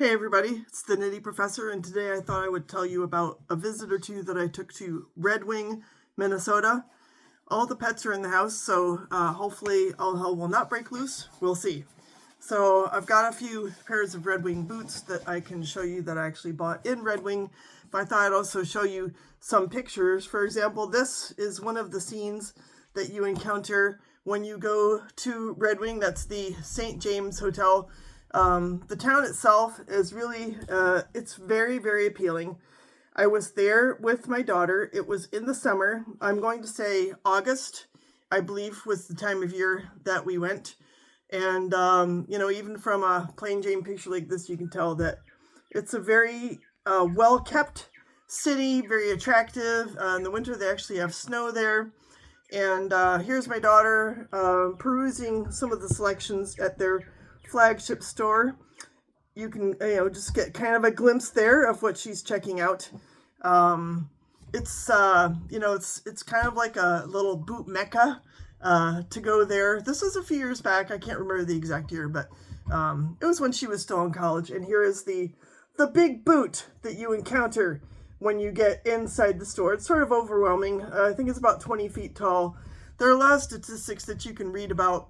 Hey everybody, it's the Nitty Professor, and today I thought I would tell you about a visit or two that I took to Red Wing, Minnesota. All the pets are in the house, so hopefully all hell will not break loose. We'll see. So I've got a few pairs of Red Wing boots that I can show you that I actually bought in Red Wing, but I thought I'd also show you some pictures. For example, this is one of the scenes that you encounter when you go to Red Wing. That's the St. James Hotel. The town itself is really, it's very, very appealing. I was there with my daughter. It was in the summer. I'm going to say August, I believe, was the time of year that we went. And, even from a plain Jane picture like this, you can tell that it's a very well-kept city, very attractive. In the winter, they actually have snow there. And here's my daughter perusing some of the selections at their flagship store. You can just get kind of a glimpse there of what she's checking out. It's kind of like a little boot mecca to go there. This was a few years back. I can't remember the exact year, but it was when she was still in college. And here is the big boot that you encounter when you get inside the store. It's sort of overwhelming. I think it's about 20 feet tall. There are a lot of statistics that you can read about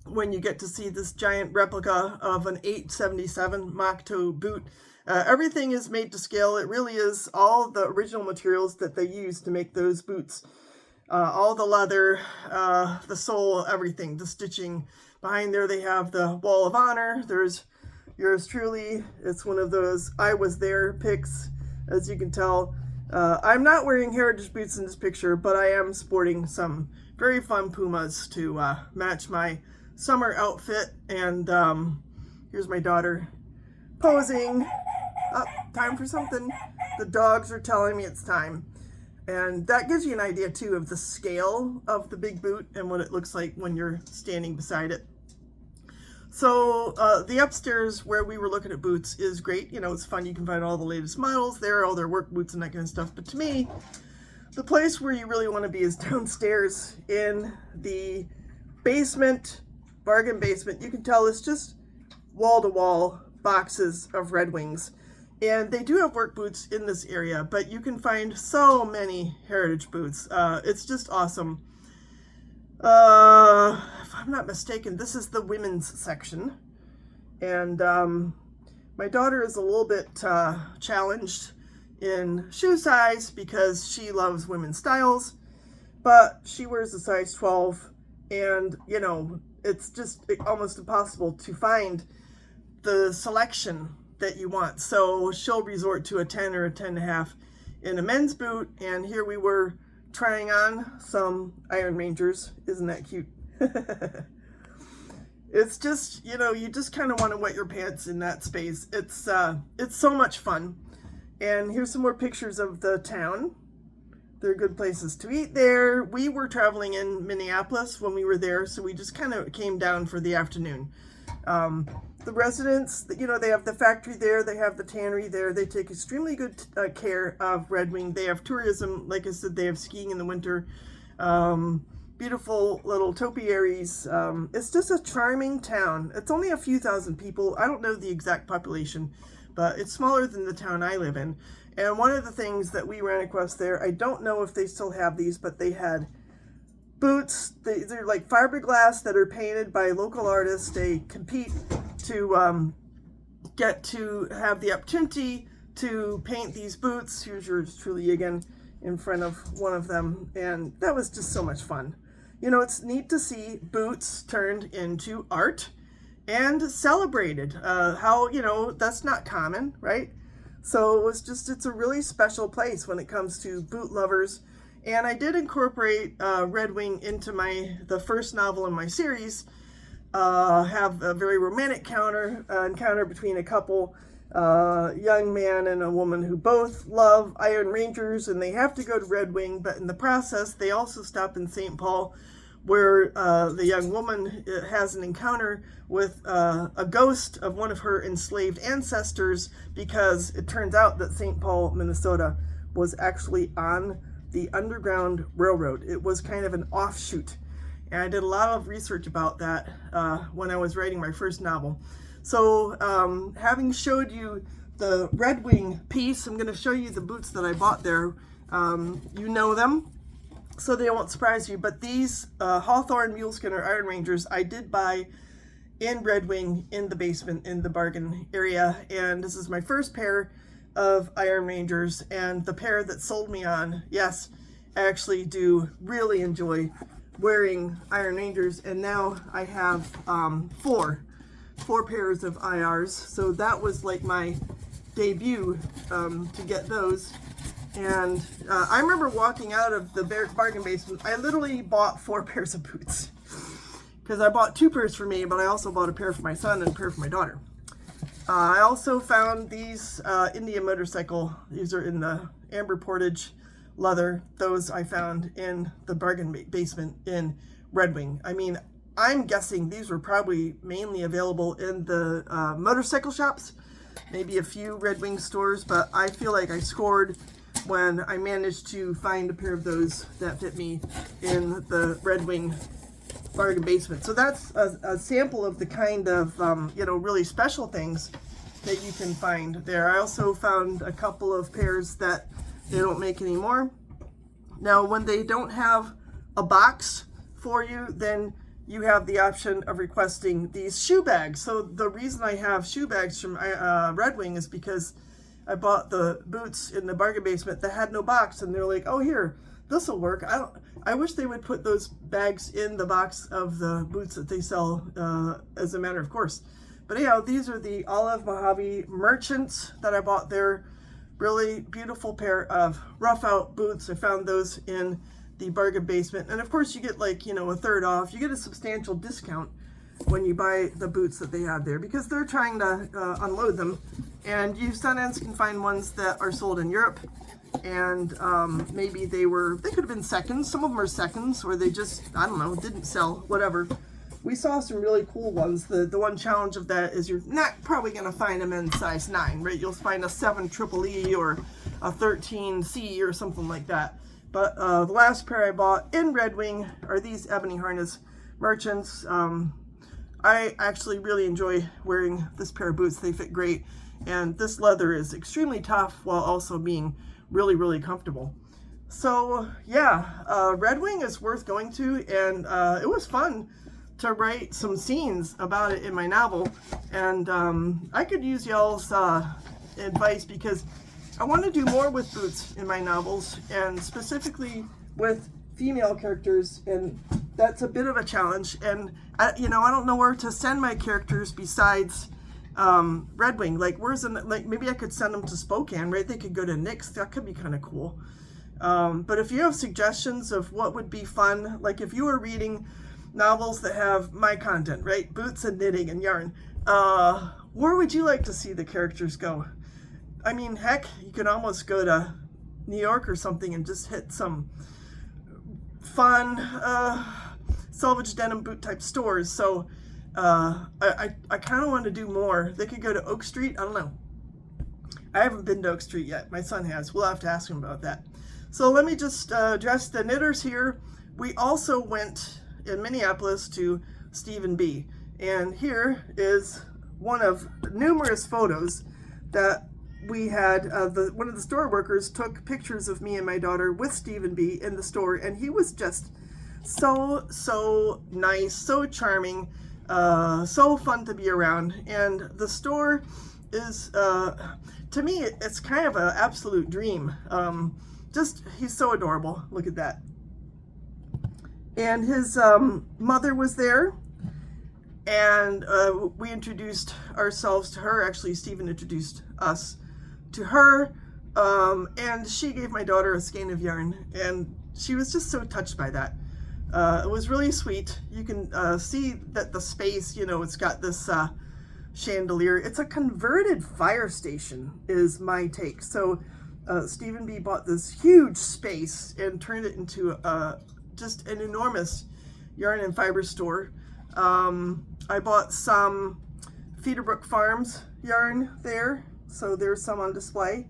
when you get to see this giant replica of an 877 mock toe boot. Everything is made to scale. It really is all the original materials that they use to make those boots. All the leather, the sole, everything, the stitching. Behind there they have the Wall of Honor. There's yours truly. It's one of those I was there pics, as you can tell. I'm not wearing heritage boots in this picture, but I am sporting some very fun Pumas to match my summer outfit. And here's my daughter posing. Oh, time for something. The dogs are telling me it's time. And that gives you an idea too of the scale of the big boot and what it looks like when you're standing beside it. So the upstairs where we were looking at boots is great. It's fun. You can find all the latest models there, all their work boots and that kind of stuff. But to me, the place where you really want to be is downstairs in the basement, bargain basement. You can tell it's just wall-to-wall boxes of Red Wings. And they do have work boots in this area, but you can find so many heritage boots. It's just awesome. If I'm not mistaken, this is the women's section. And my daughter is a little bit challenged in shoe size because she loves women's styles, but she wears a size 12, and it's just almost impossible to find the selection that you want. So she'll resort to a 10 or a 10.5 in a men's boot. And here we were trying on some Iron Rangers. Isn't that cute? It's just, you just kind of want to wet your pants in that space. It's so much fun. And here's some more pictures of the town. There are good places to eat there. We were traveling in Minneapolis when we were there, so we just kind of came down for the afternoon. The residents, they have the factory there, they have the tannery there. They take extremely good care of Red Wing. They have tourism, like I said, they have skiing in the winter. Beautiful little topiaries. It's just a charming town. It's only a few thousand people. I don't know the exact population, but it's smaller than the town I live in. And one of the things that we ran across there, I don't know if they still have these, but they had boots. They're like fiberglass that are painted by local artists. They compete to get to have the opportunity to paint these boots. Here's yours truly again in front of one of them. And that was just so much fun. It's neat to see boots turned into art and celebrated. That's not common, right? So it's a really special place when it comes to boot lovers. And I did incorporate Red Wing into the first novel in my series. Have a very romantic encounter between a couple, young man and a woman who both love Iron Rangers, and they have to go to Red Wing, but in the process they also stop in St. Paul, where the young woman has an encounter with a ghost of one of her enslaved ancestors, because it turns out that St. Paul, Minnesota was actually on the Underground Railroad. It was kind of an offshoot. And I did a lot of research about that when I was writing my first novel. So having showed you the Red Wing piece, I'm going to show you the boots that I bought there. You know them, so they won't surprise you. But these Hawthorne Muleskinner Iron Rangers I did buy in Red Wing in the basement in the bargain area. And this is my first pair of Iron Rangers, and the pair that sold me on, yes, I actually do really enjoy wearing Iron Rangers. And now I have four pairs of IRs. So that was like my debut to get those. And I remember walking out of the bargain basement, I literally bought 4 pairs of boots. Because I bought 2 pairs for me, but I also bought a pair for my son and a pair for my daughter. I also found these Indian motorcycle. These are in the amber portage leather. Those I found in the bargain basement in Red Wing. I mean, I'm guessing these were probably mainly available in the motorcycle shops, maybe a few Red Wing stores, but I feel like I scored when I managed to find a pair of those that fit me in the Red Wing bargain basement. So that's a sample of the kind of you know, really special things that you can find there. I also found a couple of pairs that they don't make anymore. Now, when they don't have a box for you, then you have the option of requesting these shoe bags. So the reason I have shoe bags from Red Wing is because I bought the boots in the bargain basement that had no box, and they're like, oh, here, this will work. I wish they would put those bags in the box of the boots that they sell as a matter of course. But anyhow, these are the Olive Mojave Merchants that I bought there. Really beautiful pair of rough out boots. I found those in the bargain basement. And of course you get, like, you know, a third off. You get a substantial discount when you buy the boots that they have there, because they're trying to unload them. And you sometimes can find ones that are sold in Europe, and maybe they could have been seconds. Some of them are seconds, or they just, I don't know, didn't sell, whatever. We saw some really cool ones. The one challenge of that is you're not probably going to find them in size 9, right? You'll find a 7 triple E or a 13 C or something like that. But the last pair I bought in Red Wing are these Ebony Harness Merchants. I actually really enjoy wearing this pair of boots. They fit great. And this leather is extremely tough while also being really, really comfortable. So yeah, Red Wing is worth going to, and it was fun to write some scenes about it in my novel. And I could use y'all's advice, because I want to do more with boots in my novels, and specifically with female characters, and that's a bit of a challenge. And you know, I don't know where to send my characters besides Red Wing. Like, maybe I could send them to Spokane, right? They could go to Nick's. That could be kind of cool. But if you have suggestions of what would be fun, like if you were reading novels that have my content, right? Boots and knitting and yarn, where would you like to see the characters go? I mean, heck, you could almost go to New York or something and just hit some fun selvage denim boot type stores. So I kind of want to do more. They could go to Oak Street. I don't know. I haven't been to Oak Street yet. My son has. We'll have to ask him about that. So let me just address the knitters here. We also went in Minneapolis to StevenBe, and here is one of numerous photos that we had. One of the store workers took pictures of me and my daughter with StevenBe in the store, and he was just so nice, so charming, so fun to be around. And the store is, to me, it's kind of an absolute dream. He's so adorable. Look at that. And his mother was there, and we introduced ourselves to her. Actually, Steven introduced us to her, and she gave my daughter a skein of yarn, and she was just so touched by that. It was really sweet. You can see that the space, you know, it's got this chandelier. It's a converted fire station, is my take. So StevenBe bought this huge space and turned it into just an enormous yarn and fiber store. I bought some Feederbrook Farms yarn there, so there's some on display.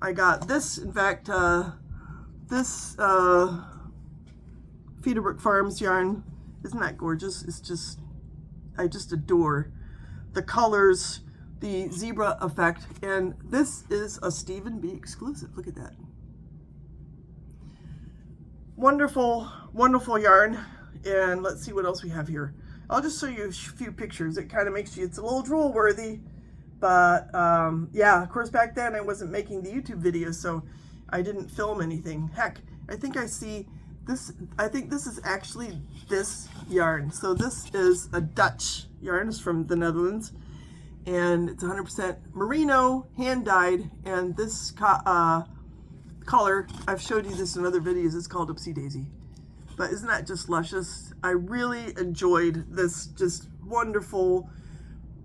I got this, in fact, this Feederbrook Farms yarn. Isn't that gorgeous? It's just, I just adore the colors, the zebra effect. And this is a StevenBe exclusive. Look at that. Wonderful, wonderful yarn. And let's see what else we have here. I'll just show you a few pictures. It kind of makes you, it's a little drool worthy. But yeah, of course, back then I wasn't making the YouTube videos, so I didn't film anything. Heck, I think I see this, I think this is actually this yarn. So this is a Dutch yarn. It's from the Netherlands. And it's 100% merino, hand-dyed. And this color, I've showed you this in other videos, it's called Oopsie Daisy. But isn't that just luscious? I really enjoyed this just wonderful,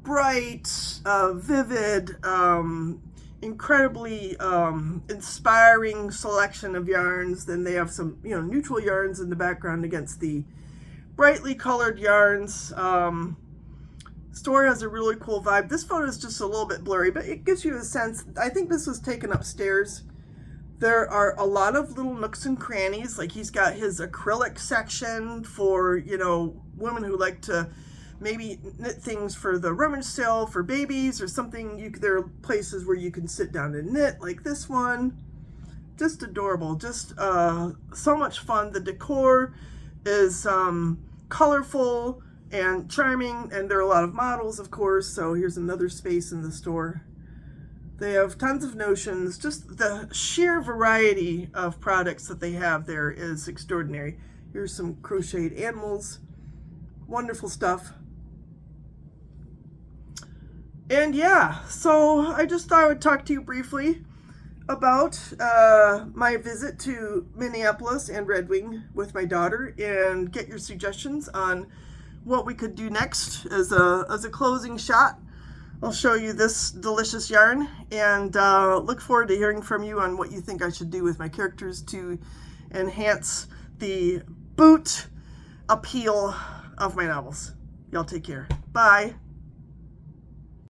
bright, vivid, incredibly inspiring selection of yarns. Then they have some, you know, neutral yarns in the background against the brightly colored yarns. Store has a really cool vibe. This photo is just a little bit blurry, but it gives you a sense. I think this was taken upstairs. There are a lot of little nooks and crannies. Like he's got his acrylic section for, you know, women who like to maybe knit things for the rummage sale for babies or something. There are places where you can sit down and knit, like this one. Just adorable. Just so much fun. The decor is colorful and charming, and there are a lot of models, of course. So here's another space in the store. They have tons of notions. Just the sheer variety of products that they have there is extraordinary. Here's some crocheted animals. Wonderful stuff. And yeah, so I just thought I would talk to you briefly about my visit to Minneapolis and Red Wing with my daughter, and get your suggestions on what we could do next as a closing shot. I'll show you this delicious yarn, and look forward to hearing from you on what you think I should do with my characters to enhance the boot appeal of my novels. Y'all take care. Bye.